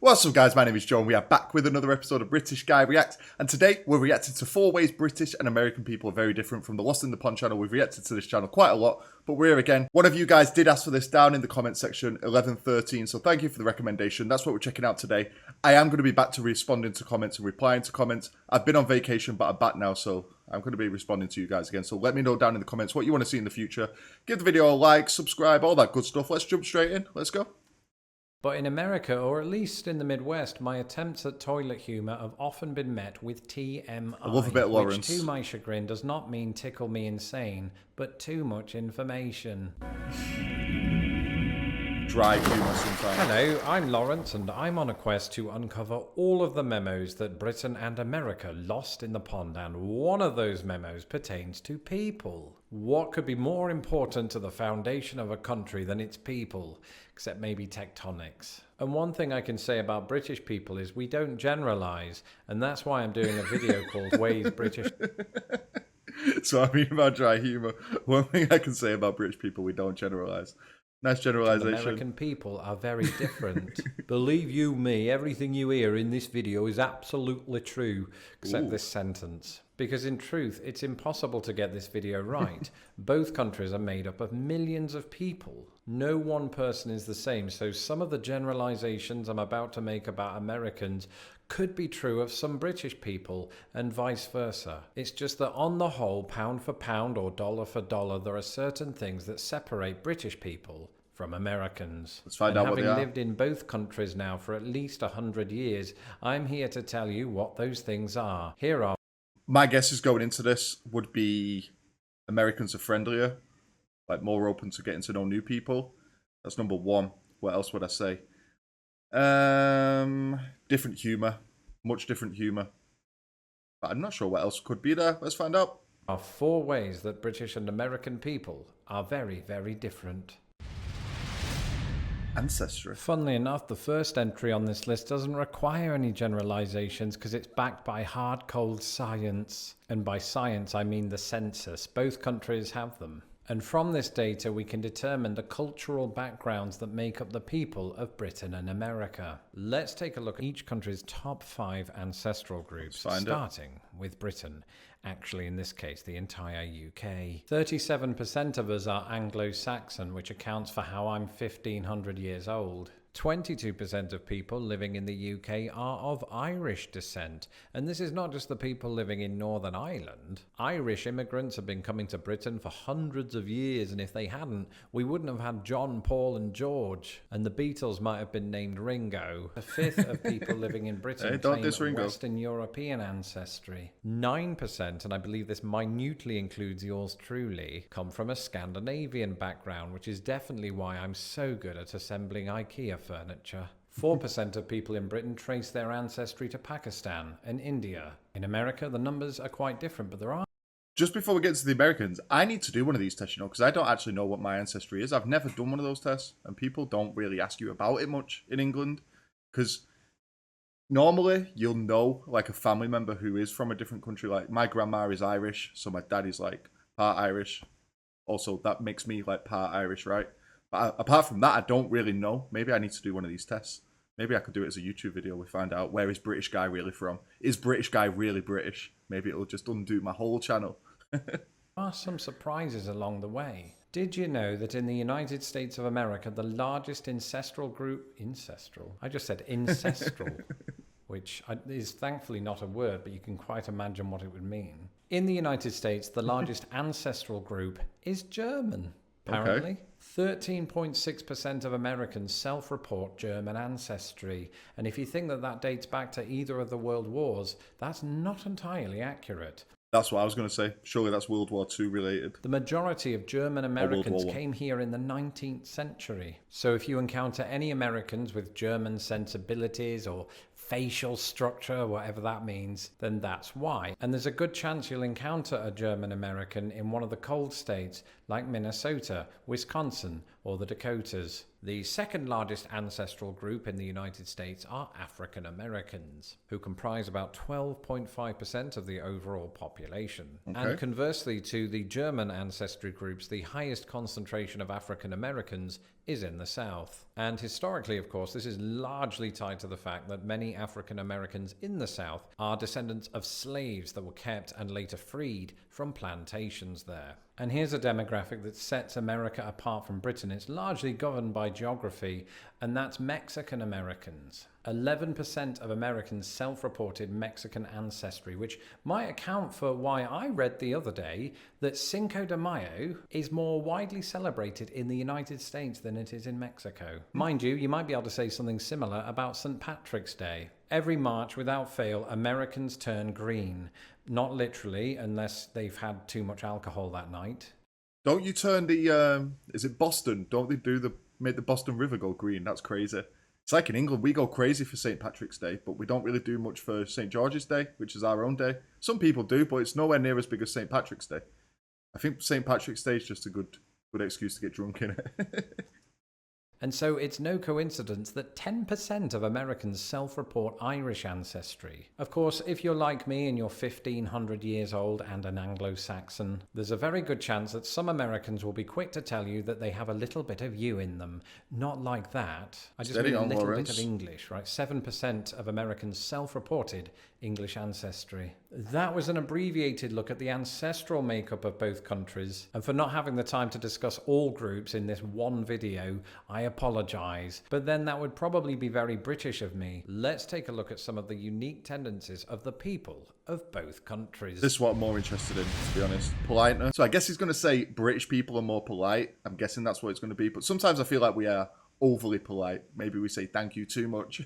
What's up guys, my name is Joe and we are back with another episode of British Guy Reacts, and today we're reacting to 4 ways British and American people are very different. From the Lost in the Pond channel, we've reacted to this channel quite a lot, but we're here again. One of you guys did ask for this down in the comment section, 1113, so thank you for the recommendation. That's what we're checking out today. I am going to be back to responding to comments and replying to comments. I've been on vacation, but I'm back now, so I'm going to be responding to you guys again. So let me know down in the comments what you want to see in the future. Give the video a like, subscribe, all that good stuff. Let's jump straight in. Let's go. But in America, or at least in the Midwest, my attempts at toilet humour have often been met with TMI, I love a bit of Lawrence. which to my chagrin does not mean tickle me insane, but too much information. Dry humour sometimes. Hello, I'm Lawrence, and I'm on a quest to uncover all of the memos that Britain and America lost in the pond, and one of those memos pertains to people. What could be more important to the foundation of a country than its people, except maybe tectonics? And one thing I can say about British people is we don't generalise, and that's why I'm doing a video called Ways British... So I mean about dry humour. One thing I can say about British people, we don't generalise. Nice generalization. American people are very different. Believe you me, everything you hear in this video is absolutely true, except this sentence. Because in truth, it's impossible to get this video right. Both countries are made up of millions of people. No one person is the same, so some of the generalizations I'm about to make about Americans could be true of some British people, and vice versa. It's just that on the whole, pound for pound or dollar for dollar, there are certain things that separate British people from Americans. Let's find out what they are. Having lived in both countries now for at least 100 years, I'm here to tell you what those things are. Here are... My guess is going into this would be Americans are friendlier, like more open to getting to know new people. That's number one. What else would I say? Different humour. Much different humour. But I'm not sure what else could be there. Let's find out. Are 4 ways that British and American people are very, very different. Ancestry. Funnily enough, the first entry on this list doesn't require any generalizations because it's backed by hard, cold science. And by science, I mean the census. Both countries have them. And from this data, we can determine the cultural backgrounds that make up the people of Britain and America. Let's take a look at each country's top 5 ancestral groups, starting with Britain. Actually, in this case, the entire UK. 37% of us are Anglo-Saxon, which accounts for how I'm 1,500 years old. 22% of people living in the UK are of Irish descent, and this is not just the people living in Northern Ireland. Irish immigrants have been coming to Britain for hundreds of years, and if they hadn't, we wouldn't have had John, Paul and George, and the Beatles might have been named Ringo. A fifth of people living in Britain claim Western European ancestry. 9%, and I believe this minutely includes yours truly, come from a Scandinavian background, which is definitely why I'm so good at assembling IKEA furniture. 4% of people in Britain trace their ancestry to Pakistan and India. In America, the numbers are quite different, but there are... Just before we get to the Americans, I need to do one of these tests, because I don't actually know what my ancestry is. I've never done one of those tests, and people don't really ask you about it much in England, because normally you'll know like a family member who is from a different country. Like my grandma is Irish, so my dad is like part Irish. Also, that makes me like part Irish, right? But apart from that, I don't really know. Maybe I need to do one of these tests. Maybe I could do it as a YouTube video. We find out, where is British Guy really from? Is British Guy really British? Maybe it'll just undo my whole channel. There are some surprises along the way. Did you know that in the United States of America, the largest ancestral group... Ancestral? I just said ancestral, which is thankfully not a word, but you can quite imagine what it would mean. In the United States, the largest ancestral group is German. Apparently, 13.6% of Americans self-report German ancestry. And if you think that that dates back to either of the world wars, that's not entirely accurate. That's what I was going to say. Surely that's World War II related. The majority of German Americans came here in the 19th century. So if you encounter any Americans with German sensibilities or facial structure, whatever that means, then that's why. And there's a good chance you'll encounter a German American in one of the cold states like Minnesota, Wisconsin, or the Dakotas. The second largest ancestral group in the United States are African Americans, who comprise about 12.5% of the overall population. And conversely to the German ancestry groups, the highest concentration of African Americans is in the South. And historically, of course, this is largely tied to the fact that many African Americans in the South are descendants of slaves that were kept and later freed from plantations there. And here's a demographic that sets America apart from Britain. It's largely governed by geography, and that's Mexican Americans. 11% of Americans self-reported Mexican ancestry, which might account for why I read the other day that Cinco de Mayo is more widely celebrated in the United States than it is in Mexico. Mind you, you might be able to say something similar about St. Patrick's Day. Every March, without fail, Americans turn green. Not literally, unless they've had too much alcohol that night. Don't you turn the, is it Boston? Don't they make the Boston River go green? That's crazy. It's like in England, we go crazy for St. Patrick's Day, but we don't really do much for St. George's Day, which is our own day. Some people do, but it's nowhere near as big as St. Patrick's Day. I think St. Patrick's Day is just a good excuse to get drunk in it. And so it's no coincidence that 10% of Americans self-report Irish ancestry. Of course, if you're like me and you're 1,500 years old and an Anglo-Saxon, there's a very good chance that some Americans will be quick to tell you that they have a little bit of you in them. Not like that. I just mean a little bit of English, right? 7% of Americans self-reported English ancestry. That was an abbreviated look at the ancestral makeup of both countries. And for not having the time to discuss all groups in this one video, I apologise. But then that would probably be very British of me. Let's take a look at some of the unique tendencies of the people of both countries. This is what I'm more interested in, to be honest. Politeness. So I guess he's going to say British people are more polite. I'm guessing that's what it's going to be. But sometimes I feel like we are overly polite. Maybe we say thank you too much.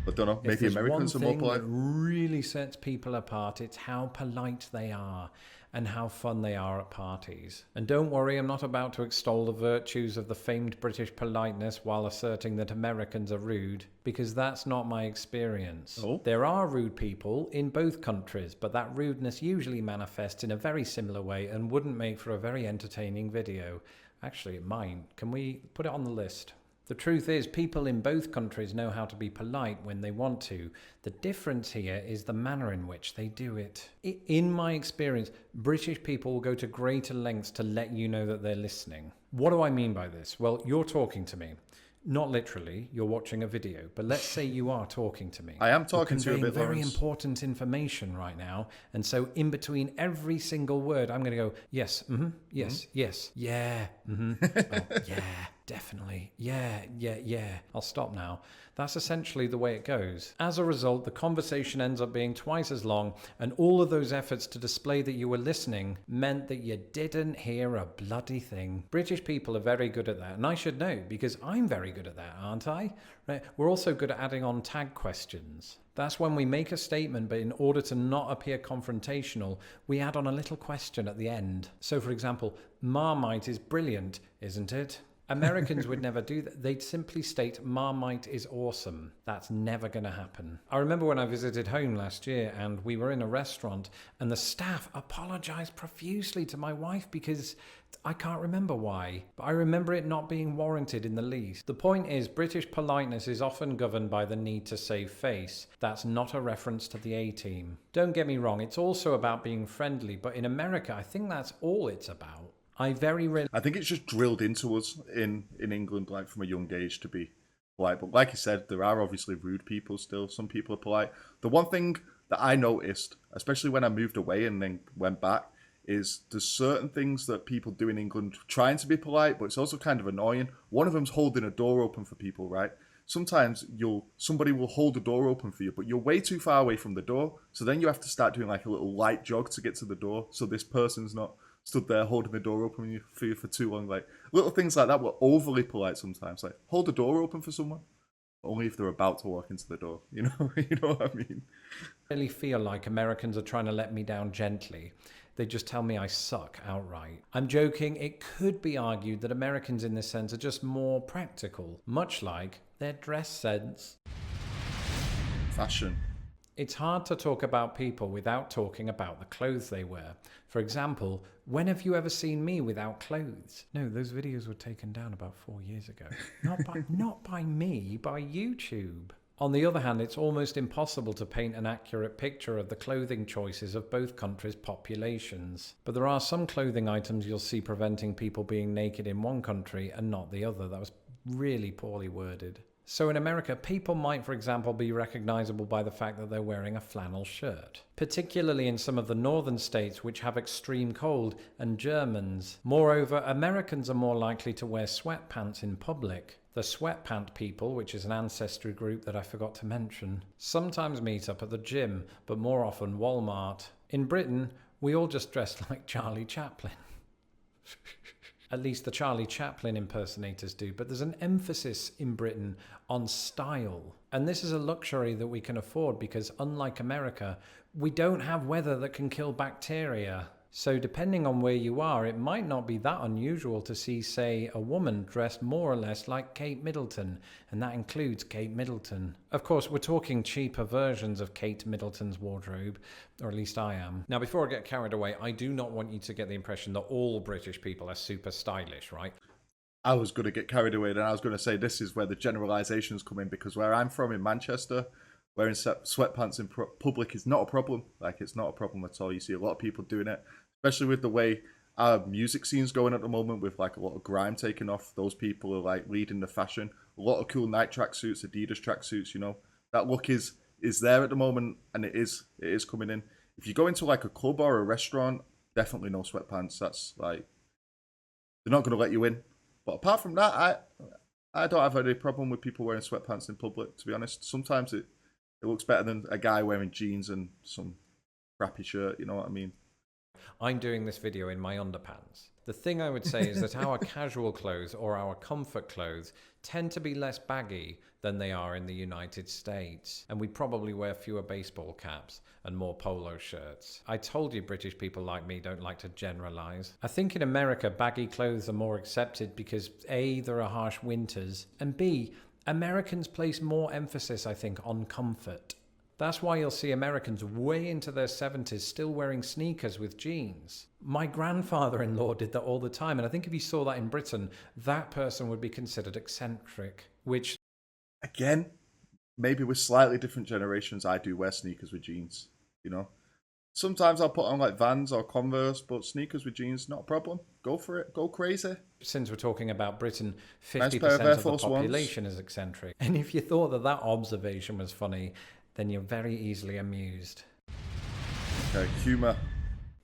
I don't know. Maybe Americans are more polite. That really sets people apart. It's how polite they are and how fun they are at parties. And don't worry, I'm not about to extol the virtues of the famed British politeness while asserting that Americans are rude, because that's not my experience. Oh. There are rude people in both countries, but that rudeness usually manifests in a very similar way and wouldn't make for a very entertaining video. Actually, it might. Can we put it on the list? The truth is, people in both countries know how to be polite when they want to. The difference here is the manner in which they do it. In my experience, British people will go to greater lengths to let you know that they're listening. What do I mean by this? Well, you're talking to me. Not literally, you're watching a video, but let's say you are talking to me. I am talking to you a bit, very Lawrence. Important information right now, and so in between every single word, I'm going to go, yes, yes, yes, yeah, oh, yeah, definitely, yeah. I'll stop now. That's essentially the way it goes. As a result, the conversation ends up being twice as long, and all of those efforts to display that you were listening meant that you didn't hear a bloody thing. British people are very good at that, and I should know, because I'm very good at that, aren't I? Right? We're also good at adding on tag questions. That's when we make a statement, but in order to not appear confrontational, we add on a little question at the end. So, for example, Marmite is brilliant, isn't it? Americans would never do that. They'd simply state Marmite is awesome. That's never going to happen. I remember when I visited home last year and we were in a restaurant and the staff apologized profusely to my wife because I can't remember why, but I remember it not being warranted in the least. The point is, British politeness is often governed by the need to save face. That's not a reference to the A-team. Don't get me wrong, it's also about being friendly, but in America, I think that's all it's about. I think it's just drilled into us in England, like from a young age, to be polite. But like you said, there are obviously rude people still. Some people are polite. The one thing that I noticed, especially when I moved away and then went back, is there's certain things that people do in England trying to be polite, but it's also kind of annoying. One of them's holding a door open for people, right? Sometimes somebody will hold the door open for you, but you're way too far away from the door. So then you have to start doing like a little light jog to get to the door. So this person's not stood there holding the door open for you for too long. Like little things like that were overly polite sometimes. Like hold the door open for someone, only if they're about to walk into the door. You know, you know what I mean? I really feel like Americans are trying to let me down gently. They just tell me I suck outright. I'm joking. It could be argued that Americans in this sense are just more practical, much like their dress sense. Fashion. It's hard to talk about people without talking about the clothes they wear. For example, when have you ever seen me without clothes? No, those videos were taken down about 4 years ago. Not by me, by YouTube. On the other hand, it's almost impossible to paint an accurate picture of the clothing choices of both countries' populations. But there are some clothing items you'll see preventing people being naked in one country and not the other. That was really poorly worded. So in America, people might, for example, be recognizable by the fact that they're wearing a flannel shirt, particularly in some of the northern states which have extreme cold, and Germans. Moreover, Americans are more likely to wear sweatpants in public. The Sweatpant people, which is an Ancestry group that I forgot to mention, sometimes meet up at the gym, but more often Walmart. In Britain, we all just dress like Charlie Chaplin. At least the Charlie Chaplin impersonators do, but there's an emphasis in Britain on style. And this is a luxury that we can afford because, unlike America, we don't have weather that can kill bacteria. So depending on where you are, it might not be that unusual to see, say, a woman dressed more or less like Kate Middleton, and that includes Kate Middleton. Of course, we're talking cheaper versions of Kate Middleton's wardrobe, or at least I am. Now, before I get carried away, I do not want you to get the impression that all British people are super stylish, right? I was going to get carried away, and I was going to say this is where the generalizations come in, because where I'm from in Manchester, wearing sweatpants in public is not a problem. Like, it's not a problem at all. You see a lot of people doing it, especially with the way our music scene's going at the moment, with like a lot of grime taking off. Those people are like leading the fashion. A lot of cool Nike tracksuits, Adidas tracksuits. You know, that look is there at the moment, and it is coming in. If you go into like a club or a restaurant, definitely no sweatpants. That's like, they're not going to let you in. But apart from that, I don't have any problem with people wearing sweatpants in public, to be honest. Sometimes it looks better than a guy wearing jeans and some crappy shirt, you know what I mean? I'm doing this video in my underpants. The thing I would say is that our casual clothes or our comfort clothes tend to be less baggy than they are in the United States. And we probably wear fewer baseball caps and more polo shirts. I told you British people like me don't like to generalize. I think in America, baggy clothes are more accepted because A, there are harsh winters, and B, Americans place more emphasis, I think, on comfort. That's why you'll see Americans way into their 70s still wearing sneakers with jeans. My grandfather-in-law did that all the time, and I think if you saw that in Britain, that person would be considered eccentric, which... Again, maybe with slightly different generations, I do wear sneakers with jeans, you know? Sometimes I'll put on like Vans or Converse, but sneakers with jeans, not a problem. Go for it. Go crazy. Since we're talking about Britain, 50% Nice of the population is eccentric. And if you thought that observation was funny, then you're very easily amused. Okay, humour.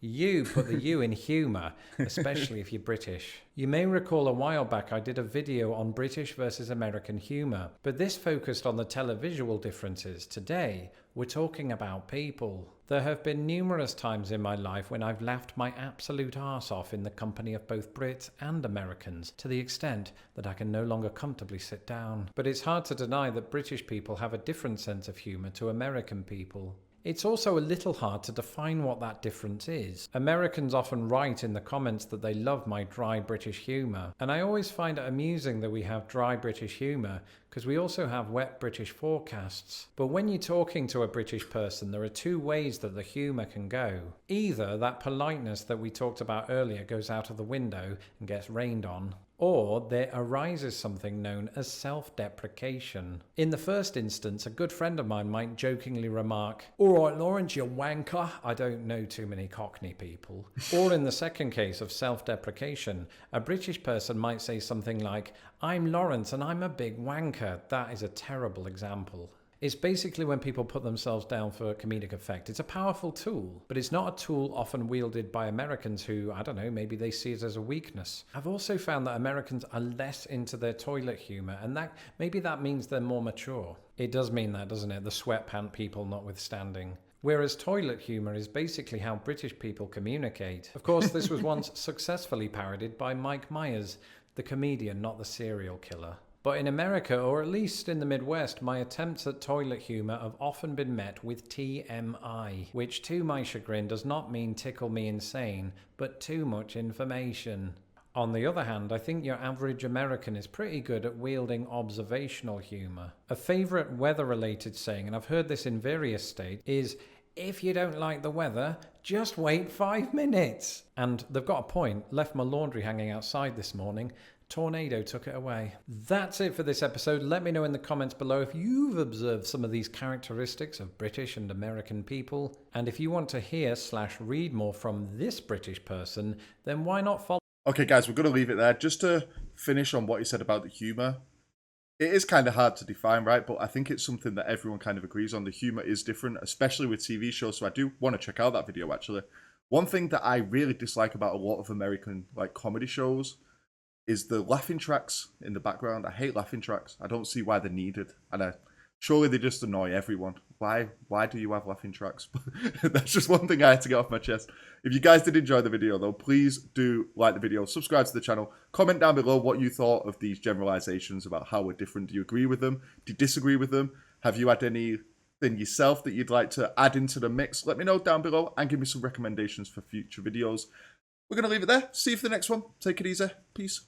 You put the U in humour, especially if you're British. You may recall a while back I did a video on British versus American humour, but this focused on the televisual differences. Today, we're talking about people. There have been numerous times in my life when I've laughed my absolute arse off in the company of both Brits and Americans, to the extent that I can no longer comfortably sit down. But it's hard to deny that British people have a different sense of humour to American people. It's also a little hard to define what that difference is. Americans often write in the comments that they love my dry British humour, and I always find it amusing that we have dry British humour, because we also have wet British forecasts. But when you're talking to a British person, there are two ways that the humour can go. Either that politeness that we talked about earlier goes out of the window and gets rained on, or there arises something known as self-deprecation. In the first instance, a good friend of mine might jokingly remark, "All right, Lawrence, you wanker." I don't know too many Cockney people. Or in the second case of self-deprecation, a British person might say something like, "I'm Lawrence and I'm a big wanker." That is a terrible example. It's basically when people put themselves down for comedic effect. It's a powerful tool, but it's not a tool often wielded by Americans who, I don't know, maybe they see it as a weakness. I've also found that Americans are less into their toilet humour, and maybe that means they're more mature. It does mean that, doesn't it? The sweatpant people notwithstanding. Whereas toilet humour is basically how British people communicate. Of course, this was once successfully parodied by Mike Myers, the comedian, not the serial killer. But in America, or at least in the Midwest, my attempts at toilet humour have often been met with TMI, which to my chagrin does not mean tickle me insane, but too much information. On the other hand, I think your average American is pretty good at wielding observational humour. A favourite weather-related saying, and I've heard this in various states, is, "If you don't like the weather, just wait 5 minutes." And they've got a point. Left my laundry hanging outside this morning. Tornado took it away. That's it for this episode. Let me know in the comments below if you've observed some of these characteristics of British and American people. And if you want to hear/read more from this British person, then why not follow... Okay, guys, we're going to leave it there. Just to finish on what you said about the humour. it is kind of hard to define, right? But I think it's something that everyone kind of agrees on. The humor is different, especially with TV shows. So I do want to check out that video, actually. One thing that I really dislike about a lot of American like comedy shows is the laughing tracks in the background. I hate laughing tracks. I don't see why they're needed. And surely they just annoy everyone. Why do you have laughing tracks? That's just one thing I had to get off my chest. If you guys did enjoy the video though, please do like the video, subscribe to the channel, comment down below what you thought of these generalizations about how we're different. Do you agree with them? Do you disagree with them? Have you had anything yourself that you'd like to add into the mix? Let me know down below and give me some recommendations for future videos. We're going to leave it there. See you for the next one. Take it easy. Peace.